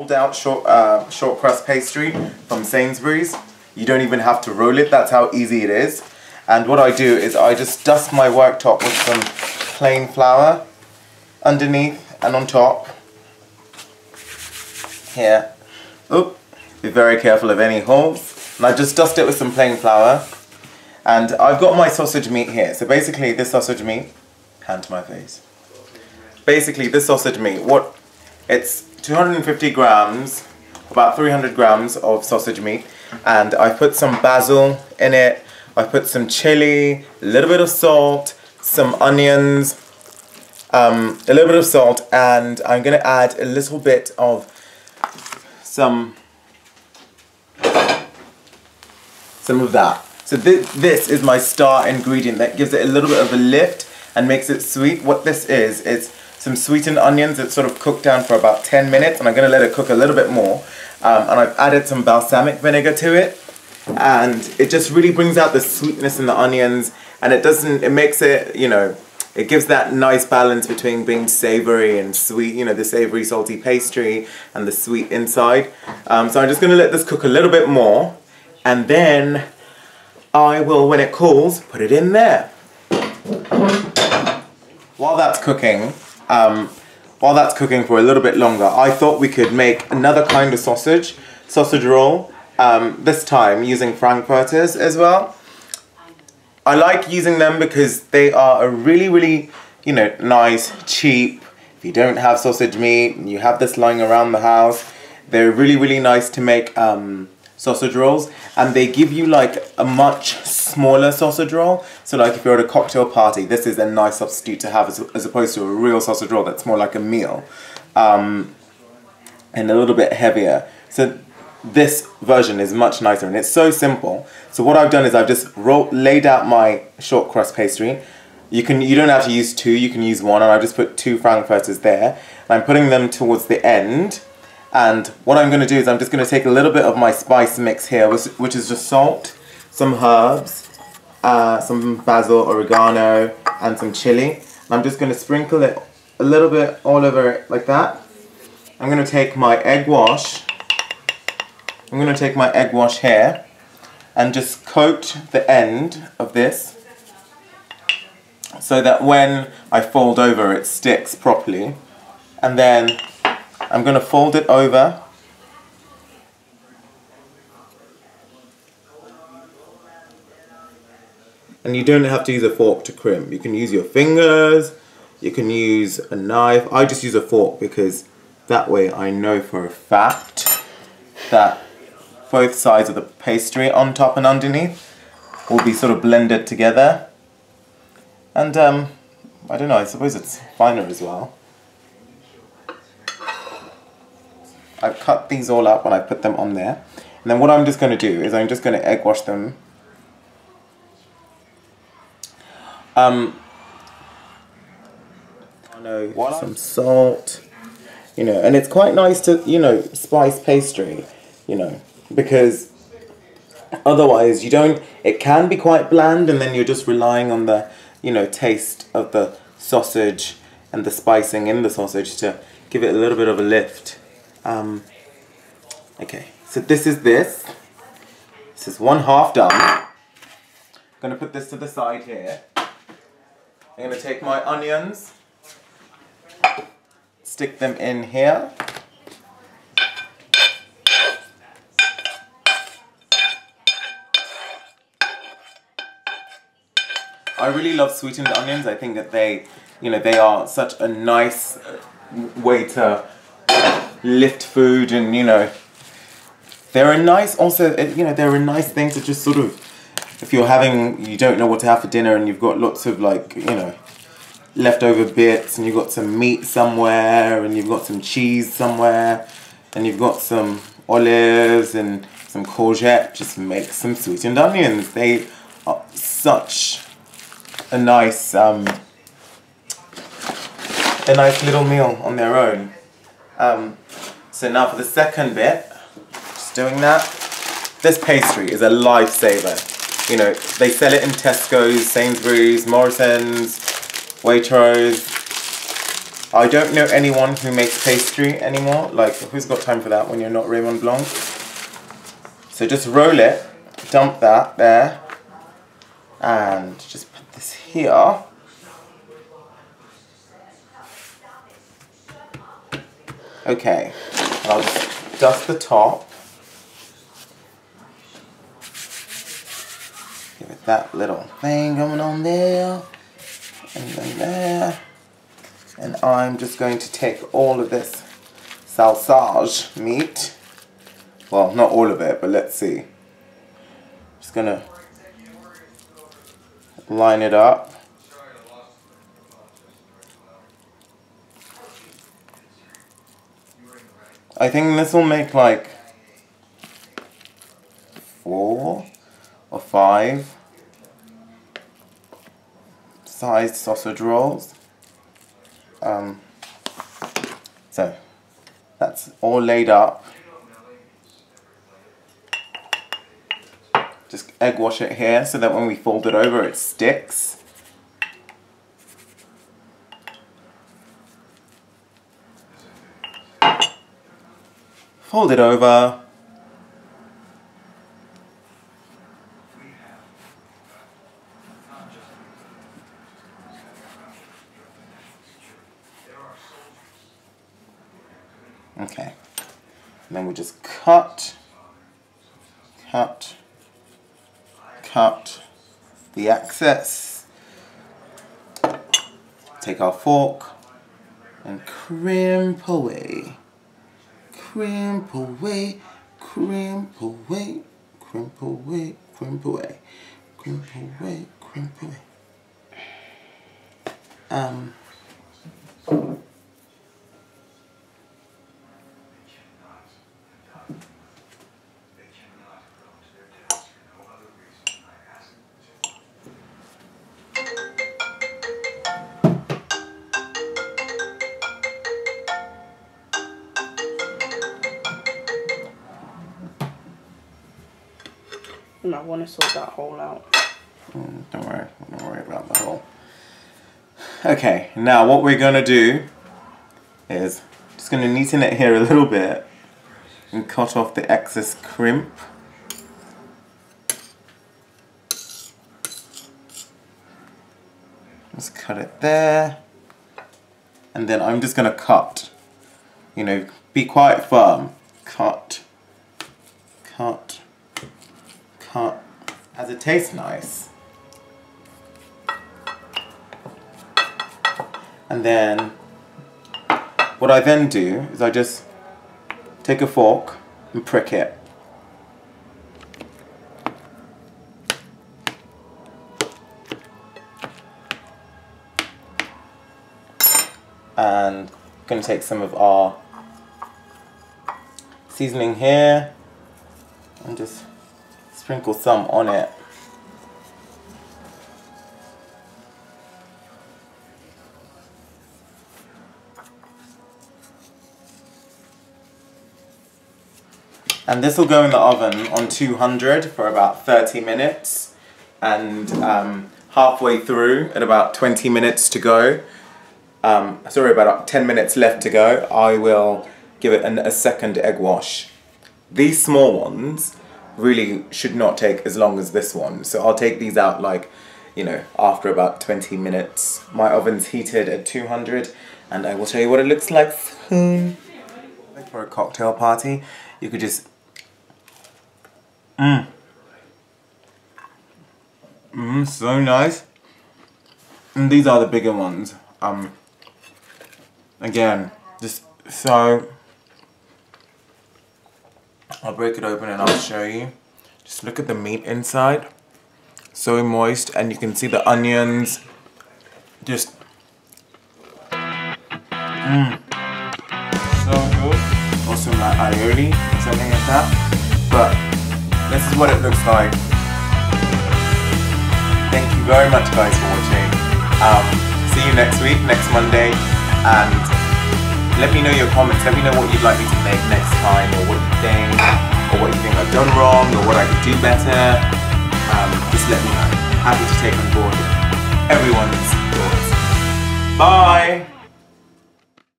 rolled out short crust pastry from Sainsbury's. You don't even have to roll it, that's how easy it is. And what I do is I just dust my worktop with some plain flour underneath and on top. Here. Oop. Be very careful of any holes. And I just dust it with some plain flour. And I've got my sausage meat here. So basically this sausage meat, hand to my face. Basically this sausage meat, it's 250 grams, about 300 grams of sausage meat. And I put some basil in it. I put some chili, a little bit of salt, some onions, a little bit of salt, and I'm going to add a little bit of some of that. So this is my star ingredient that gives it a little bit of a lift and makes it sweet. What this is some sweetened onions that sort of cooked down for about 10 minutes, and I'm going to let it cook a little bit more. And I've added some balsamic vinegar to it, and it just really brings out the sweetness in the onions, and it makes it, you know, it gives that nice balance between being savory and sweet, you know, the savory salty pastry and the sweet inside. So I'm just going to let this cook a little bit more, and then I will, when it cools, put it in there. While that's cooking for a little bit longer, I thought we could make another kind of sausage roll, this time using frankfurters as well. I like using them because they are a really, really, you know, nice, cheap. If you don't have sausage meat and you have this lying around the house, they're really, really nice to make sausage rolls, and they give you like a much smaller sausage roll. So like if you're at a cocktail party, this is a nice substitute to have as opposed to a real sausage roll that's more like a meal, and a little bit heavier. So this version is much nicer, and it's so simple. So what I've done is I've just laid out my short crust pastry. You don't have to use two, you can use one, and I've just put 2 frankfurters there. And I'm putting them towards the end. And what I'm going to do is I'm just going to take a little bit of my spice mix here, which is just salt, some herbs, some basil, oregano, and some chili. And I'm just going to sprinkle it a little bit all over it like that. I'm going to take my egg wash. I'm going to take my egg wash here and just coat the end of this so that when I fold over it sticks properly. And then I'm going to fold it over and you don't have to use a fork to crimp. You can use your fingers, you can use a knife. I just use a fork because that way I know for a fact that both sides of the pastry on top and underneath will be sort of blended together. And I don't know, I suppose it's finer as well. I've cut these all up when I put them on there. And then what I'm just going to do is I'm just going to egg wash them. Some salt, you know, and it's quite nice to, you know, spice pastry, you know, because otherwise it can be quite bland, and then you're just relying on the, you know, taste of the sausage and the spicing in the sausage to give it a little bit of a lift. Okay, so this is 1/2 done. I'm going to put this to the side here. I'm going to take my onions, stick them in here. I really love sweetened onions. I think that they are such a nice way to lift food, and, you know, they're a nice thing to just sort of, if you don't know what to have for dinner and you've got lots of, like, you know, leftover bits, and you've got some meat somewhere, and you've got some cheese somewhere, and you've got some olives and some courgette, just make some sweetened onions. They are such a nice little meal on their own. So now for the second bit, just doing that. This pastry is a lifesaver. You know, they sell it in Tesco's, Sainsbury's, Morrison's, Waitrose. I don't know anyone who makes pastry anymore. Like, who's got time for that when you're not Raymond Blanc? So just roll it, dump that there, and just put this here. Okay, and I'll just dust the top. Give it that little thing going on there, and then there. And I'm just going to take all of this sausage meat. Well, not all of it, but let's see. Just gonna line it up. I think this will make like 4 or 5 sized sausage rolls. So that's all laid up. Just egg wash it here so that when we fold it over it sticks. Fold it over. Okay, and then we just cut the excess. Take our fork and crimp away, crimp away, crimp away, crimp away, crimp away, crimp away, crimp away. I want to sort that hole out. Don't worry about the hole. Okay, now what we're gonna do is just gonna neaten it here a little bit and cut off the excess crimp. Just cut it there, and then I'm just gonna cut. You know, be quite firm. Cut, cut, cut, as it tastes nice. And then, what I then do is I just take a fork and prick it. And I'm going to take some of our seasoning here and just sprinkle some on it. And this will go in the oven on 200 for about 30 minutes. And halfway through, at about 20 minutes to go, sorry, about 10 minutes left to go, I will give it a second egg wash. These small ones really should not take as long as this one. So I'll take these out like, you know, after about 20 minutes. My oven's heated at 200 and I will show you what it looks like soon. For a cocktail party, you could just so nice. And these are the bigger ones. Again, just so, I'll break it open and I'll show you. Just look at the meat inside. So moist, and you can see the onions. Just so good. Also like aioli, something like that. But this is what it looks like. Thank you very much guys for watching. See you next week, next Monday, and let me know your comments. Let me know what you'd like me to make next time, or what you think, or what you think I've done wrong, or what I could do better. Just let me know. Happy to take on board everyone's thoughts. Bye!